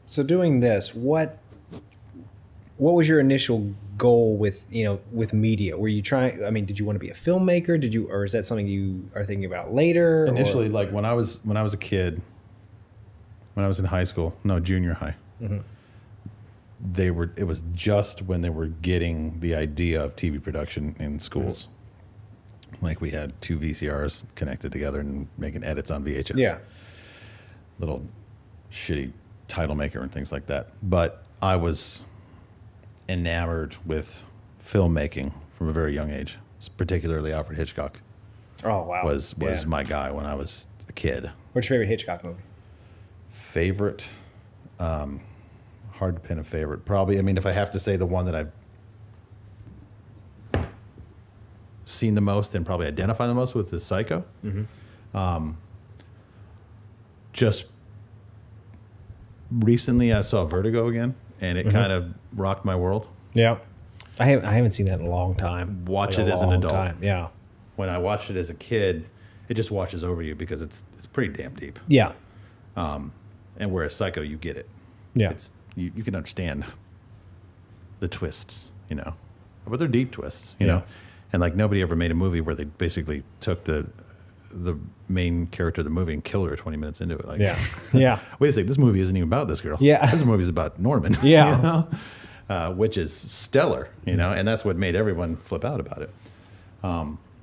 So doing this, what was your initial goal with media? Were you trying? I mean, did you want to be a filmmaker? Or is that something you are thinking about later? Initially, like when I was a kid, when I was in high school, no, junior high, it was just when they were getting the idea of TV production in schools. Like we had 2 VCRs connected together and making edits on VHS. Yeah. Little shitty title maker and things like that. But I was enamored with filmmaking from a very young age, particularly Alfred Hitchcock. Oh wow. Was my guy when I was a kid. What's your favorite Hitchcock movie? Favorite? Hard to pin a favorite. Probably, I mean, if I have to say the one that I've seen the most and probably identify the most with is Psycho. Just recently I saw Vertigo again, and it kind of rocked my world. Yeah. I haven't seen that in a long time. Watch it as an adult. Time. Yeah. When I watched it as a kid, it just washes over you because it's pretty damn deep. Yeah. And whereas Psycho, you get it. Yeah. You can understand the twists, but they're deep twists, you know. And like nobody ever made a movie where they basically took the main character of the movie and killed her 20 minutes into it. Like, yeah. Wait a second, this movie isn't even about this girl. Yeah. This movie's about Norman. Yeah. Which is stellar, and that's what made everyone flip out about it.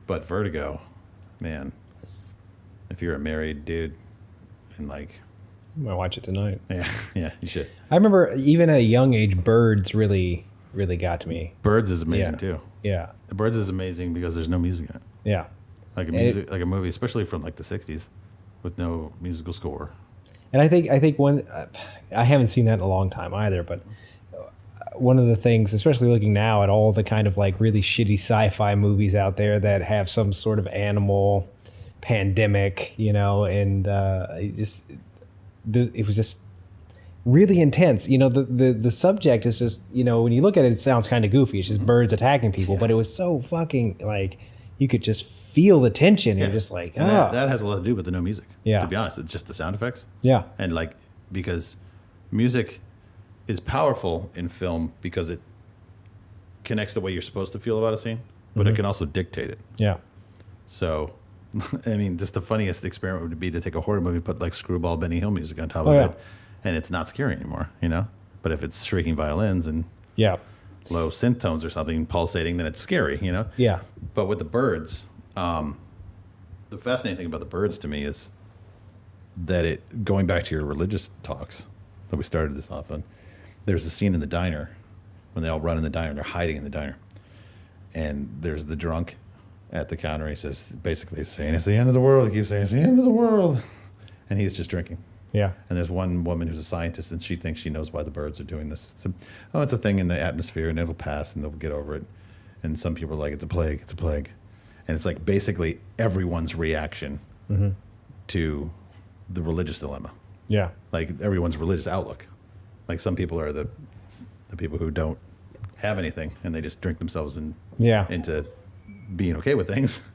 But Vertigo, man, if you're a married dude and like, I'm gonna watch it tonight. Yeah, you should. I remember even at a young age, Birds really got to me. Birds is amazing too. Yeah. Birds is amazing because there's no music in it. Yeah. Like a movie, especially from like the 60s with no musical score. And I think one, I haven't seen that in a long time either, but one of the things, especially looking now at all the kind of like really shitty sci-fi movies out there that have some sort of animal pandemic, and it was just really intense. The subject is just, when you look at it, it sounds kind of goofy. It's just birds attacking people, but it was so fucking like, you could just feel the tension. You're just like, that has a lot to do with the no music. Yeah. To be honest, it's just the sound effects. Yeah. And like, because music is powerful in film because it connects the way you're supposed to feel about a scene, but it can also dictate it. Yeah. So, I mean, just the funniest experiment would be to take a horror movie, put like screwball Benny Hill music on top of it, and it's not scary anymore, But if it's shrieking violins and low synth tones or something pulsating, then it's scary, Yeah. But with the birds, the fascinating thing about the birds to me is that going back to your religious talks that we started this off on, there's a scene in the diner when they all run in the diner, they're hiding in the diner. And there's the drunk at the counter. He says, basically saying, it's the end of the world. He keeps saying, it's the end of the world. And he's just drinking. Yeah. And there's one woman who's a scientist, and she thinks she knows why the birds are doing this. So, it's a thing in the atmosphere, and it'll pass, and they'll get over it. And some people are like, it's a plague, it's a plague. And it's like basically everyone's reaction to the religious dilemma. Yeah. Like everyone's religious outlook. Like some people are the people who don't have anything, and they just drink themselves into being okay with things.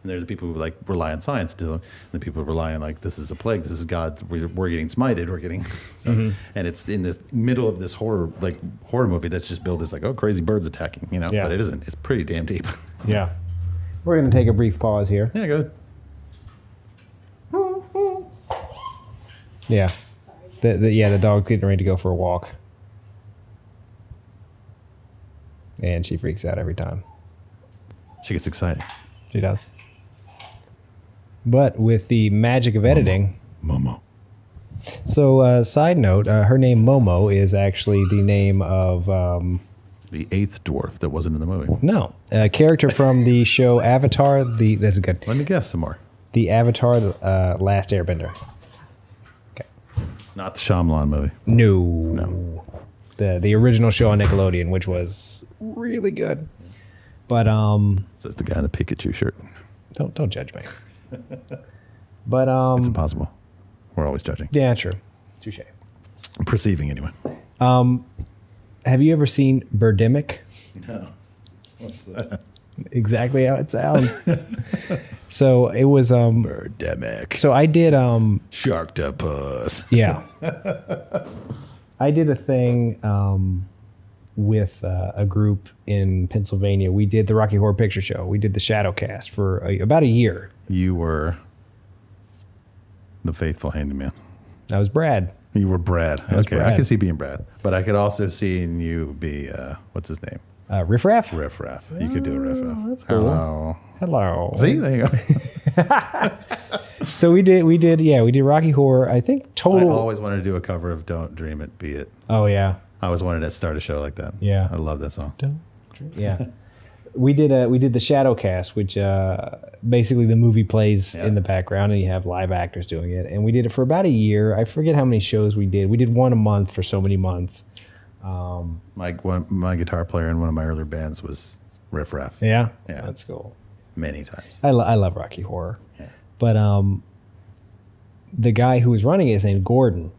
And they're the people who like rely on science still. And the people who rely on like, this is a plague, this is God, we're getting smited, we're getting and it's in the middle of this horror movie that's just billed as like, oh, crazy birds attacking, but it isn't. It's pretty damn deep. Yeah. We're gonna take a brief pause here. Yeah, go ahead. Yeah. The dog's getting ready to go for a walk. And she freaks out every time. She gets excited. She does. But with the magic of editing... Momo. So, side note, her name Momo is actually the name of... the eighth dwarf that wasn't in the movie. No. A character from the show Avatar. That's good. Let me guess some more. The Avatar Last Airbender. Okay. Not the Shyamalan movie. No. The original show on Nickelodeon, which was really good. But says the guy in the Pikachu shirt. Don't judge me. But it's impossible. We're always judging. Yeah, true. Touche. Perceiving anyway. Have you ever seen Birdemic? No. What's that? Exactly how it sounds. So it was Birdemic. So I did Sharktopus. Yeah. I did a thing with a group in Pennsylvania. We did the Rocky Horror Picture Show. We did the Shadowcast for about a year. You were the faithful handyman. That was Brad. You were Brad. Okay, Brad. I could see being Brad, but I could also see you be what's his name? Riff Raff. Riff Raff. You could do a Riff Raff. That's cool. Hello. See, there you go. So we did Rocky Horror. I think total. I always wanted to do a cover of "Don't Dream It, Be It." Oh yeah. I always wanted to start a show like that. Yeah. I love that song. Don't dream. Yeah. We did the Shadowcast, which basically the movie plays in the background and you have live actors doing it. And we did it for about a year. I forget how many shows we did. We did one a month for so many months. My guitar player in one of my earlier bands was Riff Raff. Yeah? Yeah. That's cool. Many times. I love Rocky Horror. Yeah. But the guy who was running it, his name Gordon,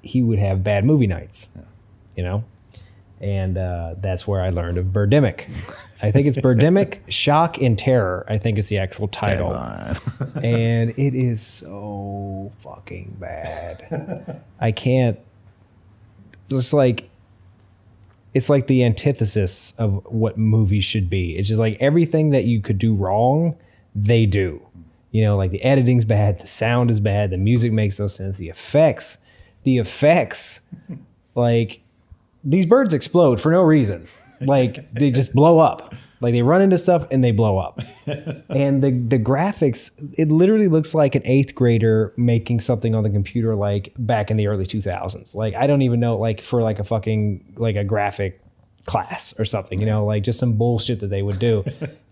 he would have bad movie nights, you know? And that's where I learned of Birdemic. I think it's Birdemic, Shock and Terror, I think is the actual title. And it is so fucking bad. I can't. It's like the antithesis of what movies should be. It's just like everything that you could do wrong, they do. You know, like the editing's bad, the sound is bad, the music makes no sense, the effects, like these birds explode for no reason. Like they just blow up. Like they run into stuff and they blow up. And the graphics, it literally looks like an 8th grader making something on the computer like back in the early 2000s. Like I don't even know, like for like a fucking like a graphic class or something, you know, like just some bullshit that they would do.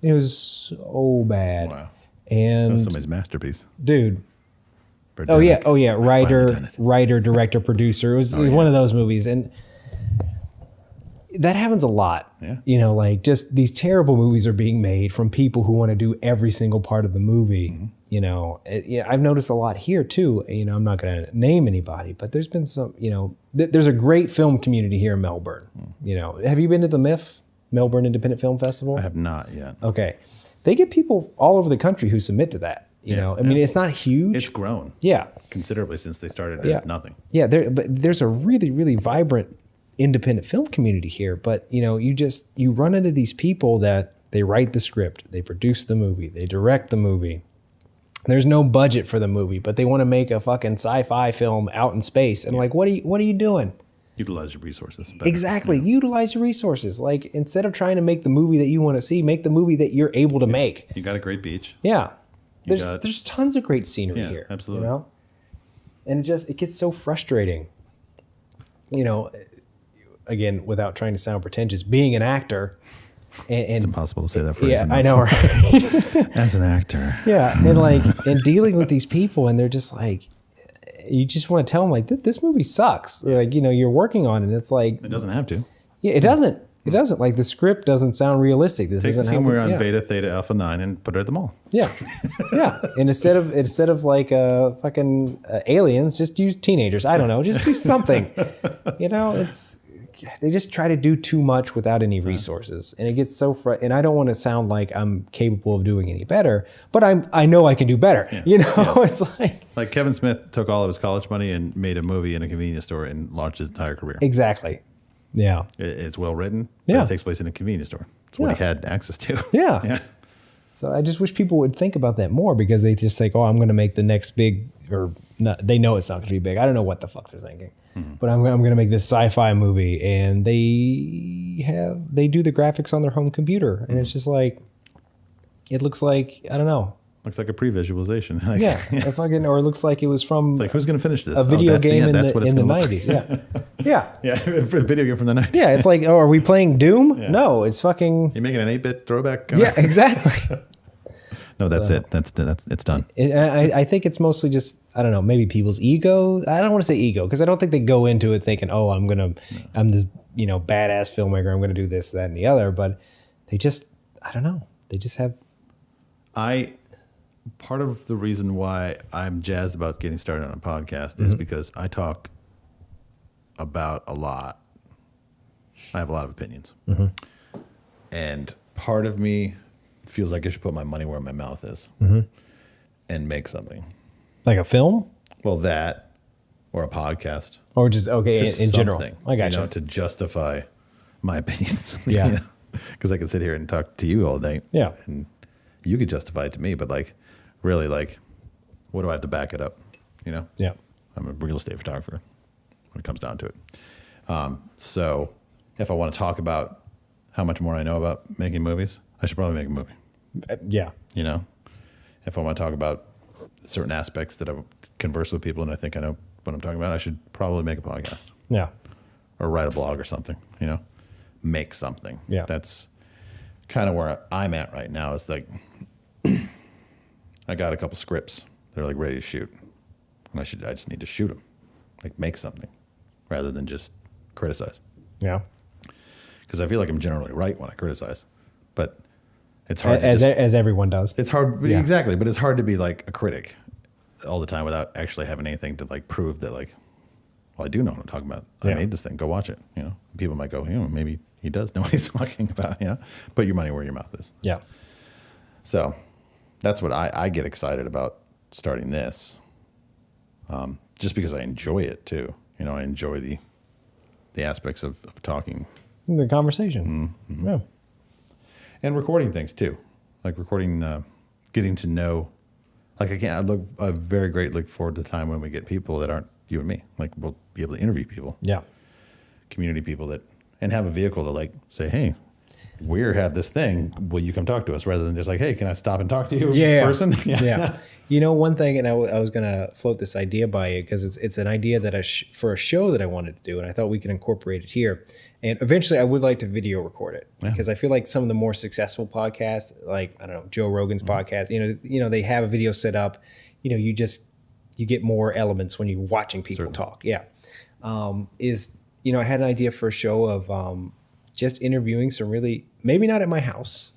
It was so bad. Wow. And that was somebody's masterpiece. Dude. Birdemic. Oh yeah. Writer, director, producer. It was one of those movies. And that happens a lot. Yeah. You know, like just these terrible movies are being made from people who want to do every single part of the movie. Mm-hmm. You know, I've noticed a lot here too. You know, I'm not going to name anybody, but there's been some, you know, there's a great film community here in Melbourne. You know, have you been to the MIF, Melbourne Independent Film Festival? I have not yet. Okay. They get people all over the country who submit to that. You know, I mean, it's not huge. It's grown. Yeah. Considerably since they started as nothing. Yeah. But there's a really, really vibrant independent film community here. But, you know, you run into these people that they write the script, they produce the movie, they direct the movie. There's no budget for the movie, but they want to make a fucking sci-fi film out in space. And like, what are you doing? Utilize your resources better. Exactly. Yeah. Utilize your resources. Like instead of trying to make the movie that you want to see, make the movie that you're able to make. You got a great beach. Yeah. There's tons of great scenery here. Absolutely. You know? And it gets so frustrating. You know, again, without trying to sound pretentious, being an actor. And it's impossible to say that phrase. Yeah, I know, right? As an actor. Yeah, and dealing with these people, and they're just like, you just want to tell them like, this movie sucks. Like, you know, you're working on it. And it's like, it doesn't have to. Yeah, it doesn't. It doesn't. Like the script doesn't sound realistic. This Take isn't the scene we're on yeah. Beta, Theta, Alpha 9 and put it at the mall. Yeah, yeah. And instead of like fucking aliens, just use teenagers. I don't know. Just do something. You know, they just try to do too much without any resources, and it gets so and I don't want to sound like I'm capable of doing any better, but I know I can do better. Yeah. You know, it's like Kevin Smith took all of his college money and made a movie in a convenience store and launched his entire career. Exactly. Yeah. It's well written. But it takes place in a convenience store. It's what he had access to. Yeah. Yeah. So I just wish people would think about that more, because they just think, oh, I'm going to make the next big, or not, they know it's not going to be big. I don't know what the fuck they're thinking, but I'm going to make this sci-fi movie, and they do the graphics on their home computer, and it's just like, it looks like, I don't know. Looks like a pre-visualization. Or it looks like it was from. It's like, who's going to finish this? A video game in the 90s. Yeah. Yeah, a video game from the 90s. Yeah, it's like, oh, are we playing Doom? Yeah. No, it's fucking. You're making an 8-bit throwback. Yeah, exactly. No, that's it. That's it's done. I think it's mostly just, I don't know, maybe people's ego. I don't want to say ego, because I don't think they go into it thinking, oh, I'm this, you know, badass filmmaker. I'm going to do this, that, and the other. But they just, I don't know. They just have. Part of the reason why I'm jazzed about getting started on a podcast is because I talk about a lot. I have a lot of opinions. And part of me feels like I should put my money where my mouth is and make something. Like a film? Well, that, or a podcast, or just in general. I got you. To justify my opinions. Yeah, because I could sit here and talk to you all day. Yeah, and you could justify it to me, but like, really, like, what do I have to back it up? Yeah, I'm a real estate photographer when it comes down to it. So if I want to talk about how much more I know about making movies, I should probably make a movie. Yeah. If I want to talk about certain aspects that I've conversed with people and I think I know what I'm talking about, I should probably make a podcast. Yeah. Or write a blog or something, make something. Yeah. That's kind of where I'm at right now. Is like, I got a couple scripts. They're like ready to shoot. And I just need to shoot them, like make something rather than just criticize. Yeah. Because I feel like I'm generally right when I criticize, but it's hard. As everyone does. It's hard. Yeah. Exactly. But it's hard to be like a critic all the time without actually having anything to like prove that like, well, I do know what I'm talking about. I made this thing. Go watch it. People might go, maybe he does know what he's talking about. Put your money where your mouth is. Yeah. So that's what I get excited about starting this. Just because I enjoy it too. I enjoy the aspects of talking. The conversation. Mm-hmm. Yeah. And recording things too. Like recording, getting to know, like I very greatly look forward to the time when we get people that aren't you and me. Like we'll be able to interview people. Yeah. Community people and have a vehicle to like say, hey, we have this thing. Will you come talk to us? Rather than just like, hey, can I stop and talk to you in person? Yeah. One thing, and I was going to float this idea by you because it's an idea that for a show that I wanted to do, and I thought we could incorporate it here. And eventually I would like to video record it because I feel like some of the more successful podcasts, like, I don't know, Joe Rogan's podcast, they have a video set up, you get more elements when you're watching people talk. Yeah. I had an idea for a show of just interviewing some really, maybe not at my house,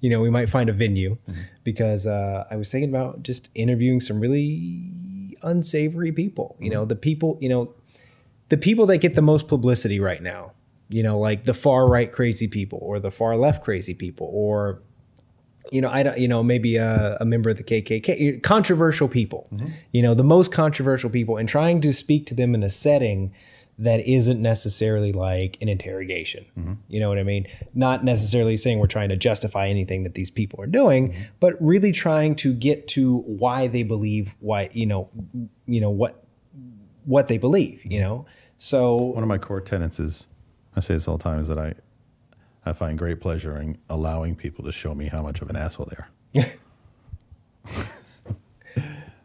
we might find a venue because I was thinking about just interviewing some really unsavory people, the people that get the most publicity right now, like the far right crazy people or the far left crazy people, or, maybe a member of the KKK, controversial people, the most controversial people, and trying to speak to them in a setting that isn't necessarily like an interrogation. You know what I mean? Not necessarily saying we're trying to justify anything that these people are doing, but really trying to get to why they believe what they believe, So one of my core tenets is, I say this all the time, is that I find great pleasure in allowing people to show me how much of an asshole they are.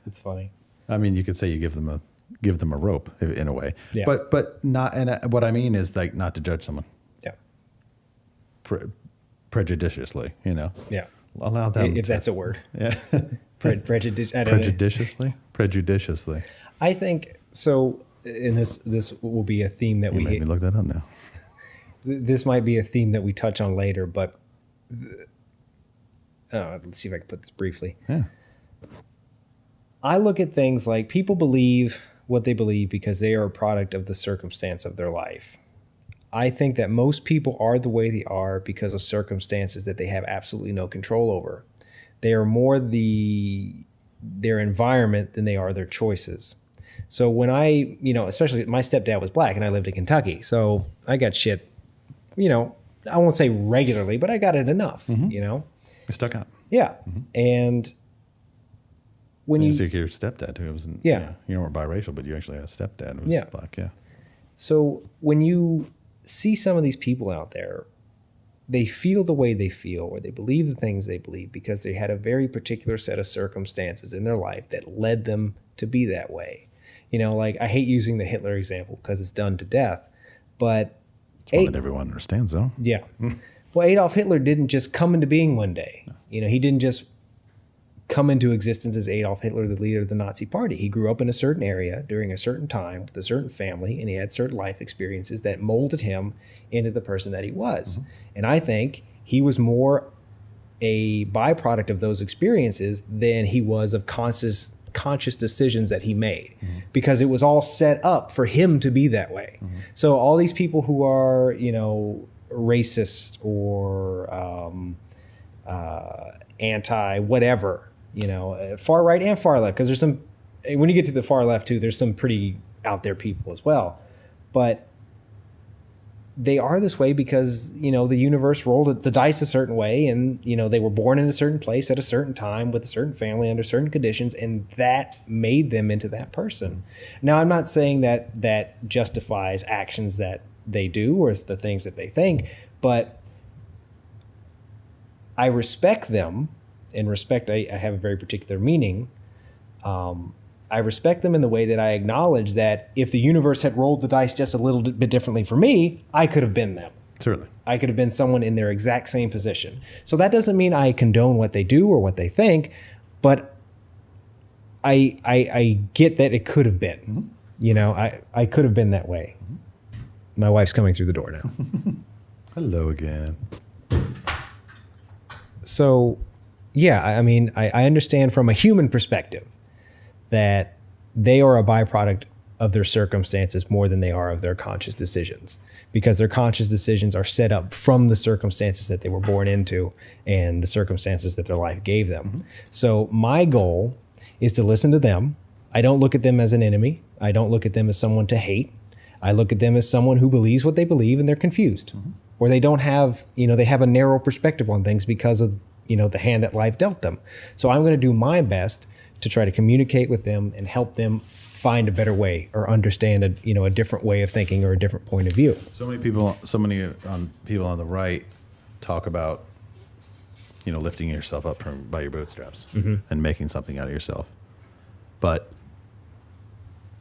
It's funny. I mean, you could say you give them a rope in a way, but not. And what I mean is like not to judge someone. Yeah. Prejudiciously, Yeah. Allow them if that's a word. Yeah. Prejudiciously. Prejudiciously. I think so. And this will be a theme that you made me look that up now. This might be a theme that we touch on later, but let's see if I can put this briefly. Yeah. I look at things like people believe what they believe because they are a product of the circumstance of their life. I think that most people are the way they are because of circumstances that they have absolutely no control over. They are more their environment than they are their choices. So when especially my stepdad was black and I lived in Kentucky, so I got shit, I won't say regularly, but I got it enough, It stuck out. Yeah. And when you see your stepdad who wasn't, you weren't biracial, but you actually had a stepdad who was black. Yeah. So when you see some of these people out there, they feel the way they feel, or they believe the things they believe because they had a very particular set of circumstances in their life that led them to be that way. Like I hate using the Hitler example because it's done to death, but it's one that everyone understands, though. Yeah. Well, Adolf Hitler didn't just come into being one day. He didn't just come into existence as Adolf Hitler, the leader of the Nazi Party. He grew up in a certain area during a certain time with a certain family, and he had certain life experiences that molded him into the person that he was. And I think he was more a byproduct of those experiences than he was of conscious decisions that he made, because it was all set up for him to be that way. So all these people who are, racist or anti whatever, far right and far left, because there's some, when you get to the far left too, there's some pretty out there people as well. But they are this way because, you know, the universe rolled the dice a certain way, and, you know, they were born in a certain place at a certain time with a certain family under certain conditions, and that made them into that person. Now, I'm not saying that that justifies actions that they do or the things that they think, but I respect them, and respect, I have a very particular meaning. I respect them in the way that I acknowledge that if the universe had rolled the dice just a little bit differently for me, I could have been them. Certainly. I could have been someone in their exact same position. So that doesn't mean I condone what they do or what they think, but I get that it could have been. Mm-hmm. You know, I could have been that way. Mm-hmm. My wife's coming through the door now. Hello again. So, yeah, I mean, I understand from a human perspective that they are a byproduct of their circumstances more than they are of their conscious decisions, because their conscious decisions are set up from the circumstances that they were born into and the circumstances that their life gave them. Mm-hmm. So my goal is to listen to them. I don't look at them as an enemy. I don't look at them as someone to hate. I look at them as someone who believes what they believe and they're confused, mm-hmm. or they don't have, you know, they have a narrow perspective on things because of, you know, the hand that life dealt them. So I'm going to do my best to try to communicate with them and help them find a better way or understand a different way of thinking or a different point of view. So many people on the right talk about, you know, lifting yourself up by your bootstraps, mm-hmm. and making something out of yourself. But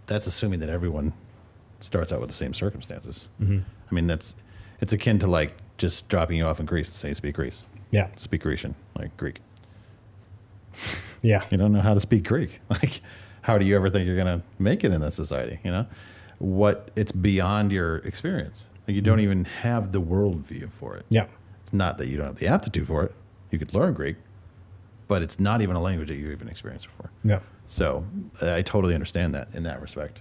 that's assuming that everyone starts out with the same circumstances. Mm-hmm. I mean, it's akin to like just dropping you off in Greece and saying, speak Greece. Yeah. Speak Grecian, like Greek. Yeah. You don't know how to speak Greek. Like, how do you ever think you're going to make it in that society? You know, it's beyond your experience. Like, you don't even have the worldview for it. Yeah. It's not that you don't have the aptitude for it. You could learn Greek, but it's not even a language that you even experienced before. Yeah. So I totally understand that in that respect.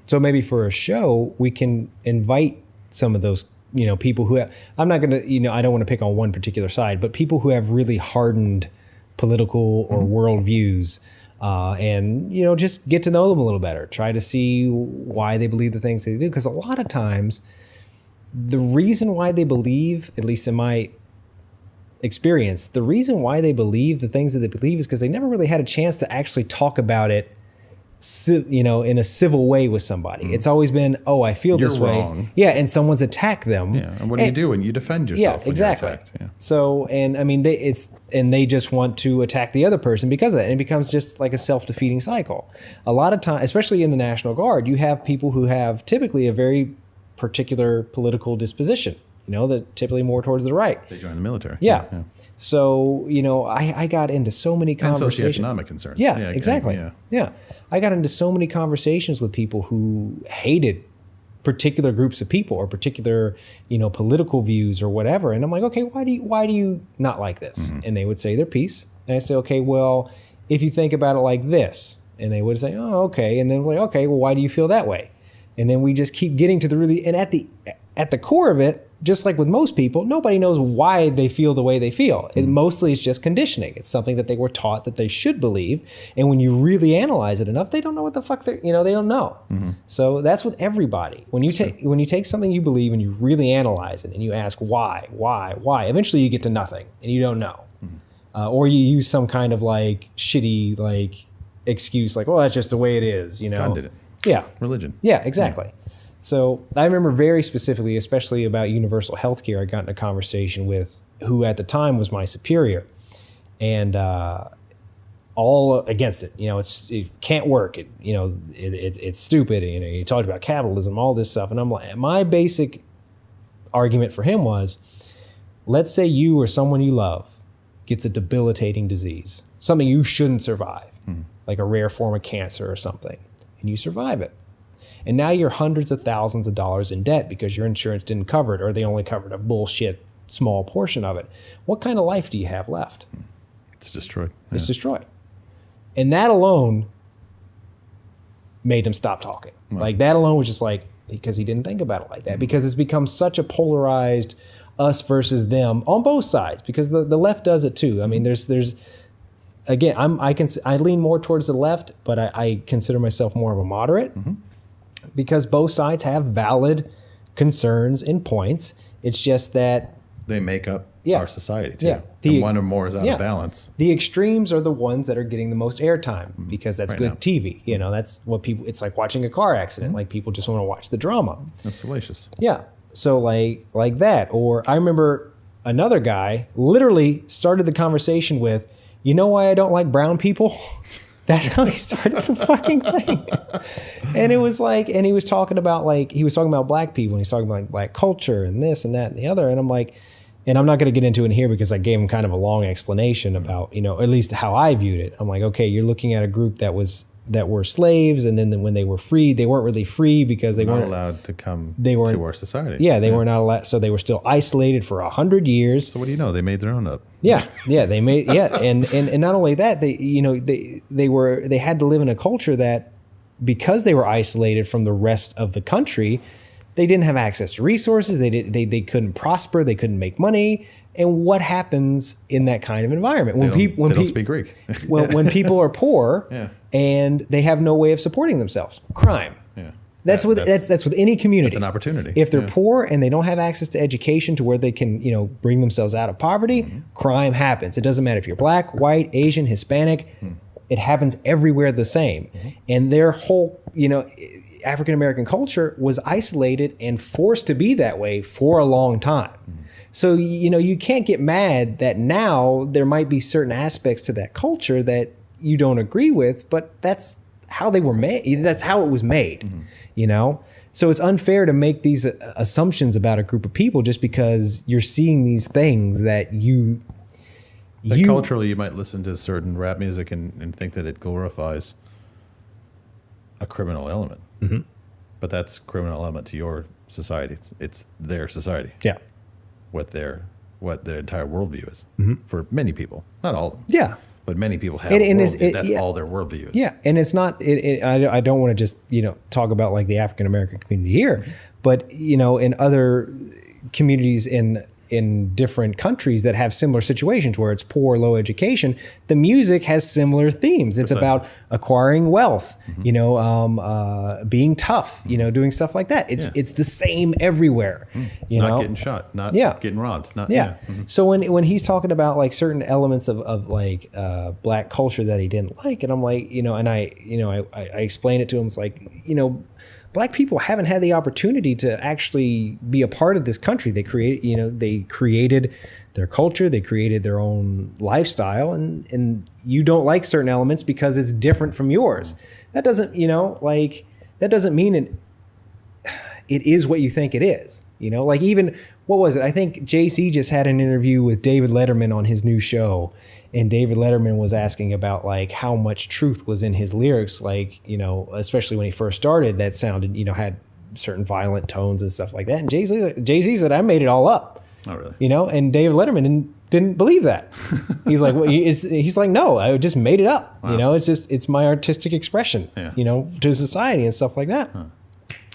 So maybe for a show, we can invite some of those, you know, people who have, I'm not going to, you know, I don't want to pick on one particular side, but people who have really hardened political or mm-hmm. worldviews, and, you know, just get to know them a little better. Try to see why they believe the things they do. Because a lot of times, the reason why they believe, at least in my experience, the reason why they believe the things that they believe is because they never really had a chance to actually talk about it, you know, in a civil way with somebody. It's always been, oh, I feel this way. Wrong. Yeah, and someone's attacked them. Yeah, and what do you do when you defend yourself? Yeah, exactly. Yeah. So, and I mean, they just want to attack the other person because of that, and it becomes just like a self-defeating cycle. A lot of time, especially in the National Guard, you have people who have typically a very particular political disposition. You know, that typically more towards the right. They join the military. Yeah. So, you know, I got into so many conversations. And socioeconomic concerns. Yeah, exactly. Yeah. I got into so many conversations with people who hated particular groups of people or particular, you know, political views or whatever. And I'm like, okay, why do you not like this? Mm-hmm. And they would say their piece. And I say, okay, well, if you think about it like this. And they would say, oh, okay. And then we're like, okay, well, why do you feel that way? And then we just keep getting to the really, and at the core of it, just like with most people, nobody knows why they feel the way they feel. Mm-hmm. It mostly is just conditioning. It's something that they were taught that they should believe. And when you really analyze it enough, they don't know what the fuck they don't know. Mm-hmm. So that's with everybody. When you take something you believe and you really analyze it and you ask why, eventually you get to nothing and you don't know. Mm-hmm. Or you use some kind of like shitty like excuse like, well, that's just the way it is, you know. God did it. Yeah. Religion. Yeah, exactly. Yeah. So I remember very specifically, especially about universal health care, I got in a conversation with who at the time was my superior, and all against it. You know, it can't work. It's stupid. You know, he talked about capitalism, all this stuff, and I'm like, my basic argument for him was, let's say you or someone you love gets a debilitating disease, something you shouldn't survive, like a rare form of cancer or something, and you survive it. And now you're hundreds of thousands of dollars in debt because your insurance didn't cover it, or they only covered a bullshit small portion of it. What kind of life do you have left? It's destroyed. Yeah. It's destroyed. And that alone made him stop talking. Wow. Like that alone was just like, because he didn't think about it like that. Mm-hmm. Because it's become such a polarized us versus them on both sides, because the left does it too. I mean, there's again, I lean more towards the left, but I consider myself more of a moderate because both sides have valid concerns and points. It's just that they make up our society too. Yeah. And one or more is out of balance. The extremes are the ones that are getting the most airtime because that's good TV. You know, that's what people, it's like watching a car accident. Like people just want to watch the drama. That's salacious. Yeah. So like that. Or I remember another guy literally started the conversation with, you know why I don't like brown people? That's how he started the fucking thing. And it was like, and he was talking about black people and he's talking about like black culture and this and that and the other. And I'm like, and I'm not going to get into it here because I gave him kind of a long explanation about, you know, at least how I viewed it. I'm like, okay, you're looking at a group that were slaves, and then when they were free, they weren't really free because they weren't allowed to come to our society. Yeah, they were not allowed, so they were still isolated for 100 years. So what do you know? They made their own up. Yeah, they made and not only that, they had to live in a culture that, because they were isolated from the rest of the country, they didn't have access to resources. They couldn't prosper. They couldn't make money. And what happens in that kind of environment when people don't speak Greek? when people are poor and they have no way of supporting themselves? Crime. Yeah. That's with any community. It's an opportunity. If they're poor and they don't have access to education to where they can, you know, bring themselves out of poverty, crime happens. It doesn't matter if you're black, white, Asian, Hispanic. It happens everywhere the same. And their whole, you know, African-American culture was isolated and forced to be that way for a long time. So, you know, you can't get mad that now there might be certain aspects to that culture that you don't agree with, but that's how they were made. That's how it was made, you know? So it's unfair to make these assumptions about a group of people just because you're seeing these things that culturally, you might listen to certain rap music and think that it glorifies a criminal element. But that's criminal element to your society. It's their society. Yeah. What their entire worldview is for many people. Not all of them. Yeah. But many people have that's all their worldview is. Yeah. And it's not, I don't want to just, you know, talk about like the African-American community here, but, you know, in other communities in different countries that have similar situations where it's poor, low education, the music has similar themes. It's about acquiring wealth, you know, being tough, you know, doing stuff like that. It's the same everywhere. You know? Not getting shot, not getting robbed. So when he's talking about like certain elements of like black culture that he didn't like, and I'm like, you know, and I explained it to him. It's like, you know, black people haven't had the opportunity to actually be a part of this country. They created their culture, they created their own lifestyle, and you don't like certain elements because it's different from yours. That doesn't, you know, like, that doesn't mean it is what you think it is. You know, like even, what was it? I think JC just had an interview with David Letterman on his new show. And David Letterman was asking about like how much truth was in his lyrics. Like, you know, especially when he first started, that sounded, you know, had certain violent tones and stuff like that. And Jay-Z said, I made it all up. Oh, really? You know, and David Letterman didn't believe that. He's like, well, he's like, no, I just made it up. Wow. You know, it's my artistic expression, you know, to society and stuff like that.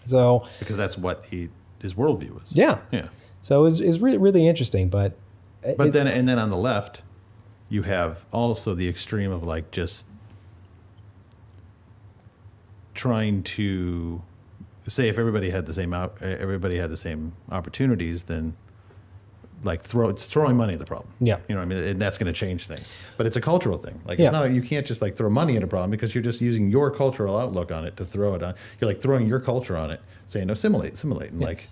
So, because that's what his worldview is. Yeah. Yeah. So it's really, really interesting. But then on the left, you have also the extreme of like just trying to say if everybody had the same opportunities, then like throwing money at the problem. Yeah. You know what I mean? And that's going to change things. But it's a cultural thing. Like it's not, you can't just like throw money at a problem because you're just using your cultural outlook on it to throw it on. You're like throwing your culture on it, saying no, assimilate, and like.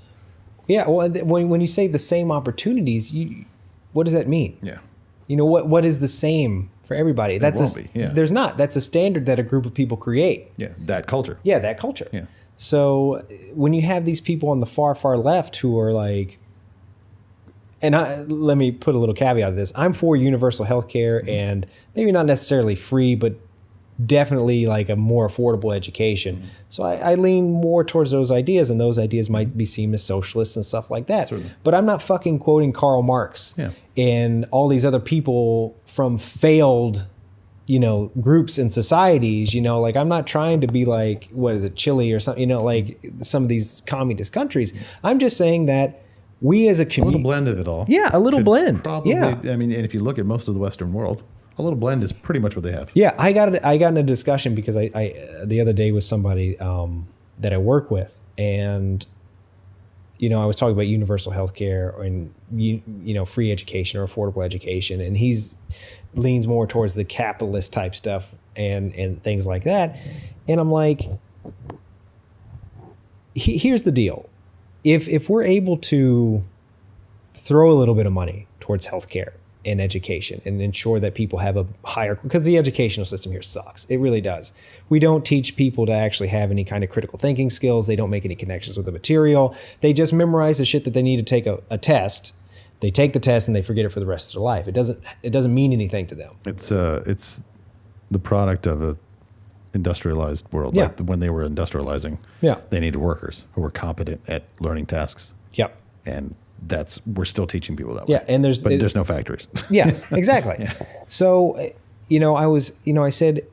Yeah. Well, when you say the same opportunities, what does that mean? Yeah. You know, what is the same for everybody? There's not. That's a standard that a group of people create. Yeah, that culture. Yeah, that culture. Yeah. So when you have these people on the far, far left who are like, and let me put a little caveat to this. I'm for universal health care and maybe not necessarily free, but definitely like a more affordable education. So I lean more towards those ideas, and those ideas might be seen as socialists and stuff like that. Certainly. But I'm not fucking quoting Karl Marx and all these other people from failed, you know, groups and societies. You know, like I'm not trying to be like, what is it, Chile or something, you know, like some of these communist countries. I'm just saying that we as a community, a little blend of it all. Yeah, a little blend. Probably. Yeah. I mean, and if you look at most of the Western world, A little blend is pretty much what they have. Yeah, I got in a discussion because I the other day with somebody that I work with, and I was talking about universal health care and free education or affordable education, and he's leans more towards the capitalist type stuff and things like that. And I'm like, here's the deal. If we're able to throw a little bit of money towards healthcare and education and ensure that people have a higher, because the educational system here sucks. It really does. We don't teach people to actually have any kind of critical thinking skills. They don't make any connections with the material. They just memorize the shit that they need to take a test. They take the test and they forget it for the rest of their life. It doesn't mean anything to them. It's the product of a industrialized world. Yeah. Like when they were industrializing, they needed workers who were competent at learning tasks. Yep. And we're still teaching people that way. Yeah, and there's no factories. Yeah, exactly. Yeah. So, I said,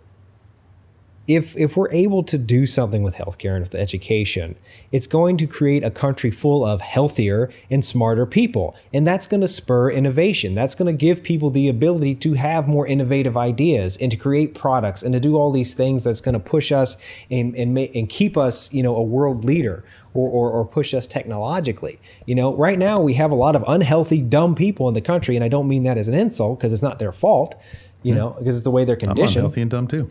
if we're able to do something with healthcare and with education, it's going to create a country full of healthier and smarter people. And that's going to spur innovation. That's going to give people the ability to have more innovative ideas and to create products and to do all these things that's going to push us and keep us, a world leader or push us technologically. Right now we have a lot of unhealthy, dumb people in the country. And I don't mean that as an insult because it's not their fault, because it's the way they're conditioned. I'm unhealthy and dumb too.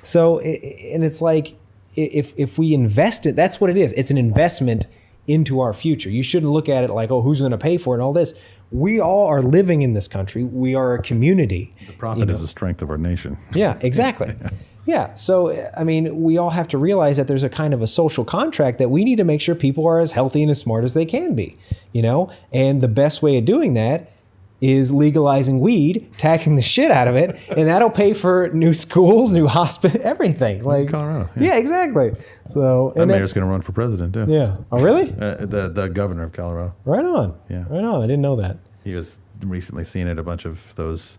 So, and it's like, if we invest it, that's what it is. It's an investment into our future. You shouldn't look at it like, oh, who's going to pay for it and all this. We all are living in this country. We are a community. The profit is the strength of our nation. Yeah, exactly. Yeah. So, we all have to realize that there's a kind of a social contract that we need to make sure people are as healthy and as smart as they can be, and the best way of doing that is legalizing weed, taxing the shit out of it, and that'll pay for new schools, new hospital, everything. Like Colorado. Yeah, exactly. So that mayor's going to run for president too. Yeah. Oh, really? The governor of Colorado. Right on. Yeah. Right on. I didn't know that. He was recently seen at a bunch of those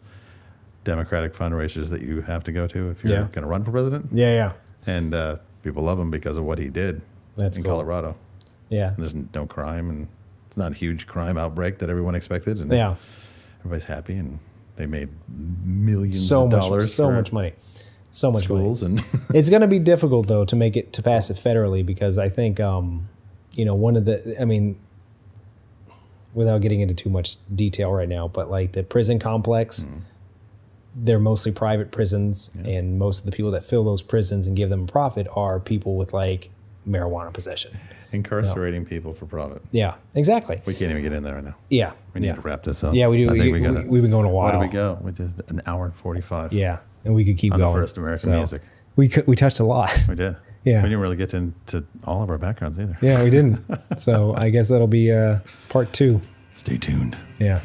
Democratic fundraisers that you have to go to if you're going to run for president. Yeah, yeah. And people love him because of what he did in Colorado. Yeah. And there's no crime, and it's not a huge crime outbreak that everyone expected. And everybody's happy, and they made millions of dollars. So much money. So much schools money. And it's going to be difficult, though, to pass it federally because I think, one of the, without getting into too much detail right now, but like the prison complex, they're mostly private prisons, and most of the people that fill those prisons and give them a profit are people with like marijuana possession. Incarcerating people for profit. Yeah, exactly. We can't even get in there right now. Yeah. We need to wrap this up. Yeah, we do. We've been going a while. Where do we go? We did an hour and 45. Yeah, and we could keep on going. The first American music. We touched a lot. We did. Yeah. We didn't really get into all of our backgrounds either. Yeah, we didn't. So I guess that'll be part 2. Stay tuned. Yeah.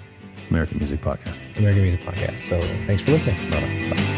American Music Podcast. American Music Podcast. So thanks for listening. Bye.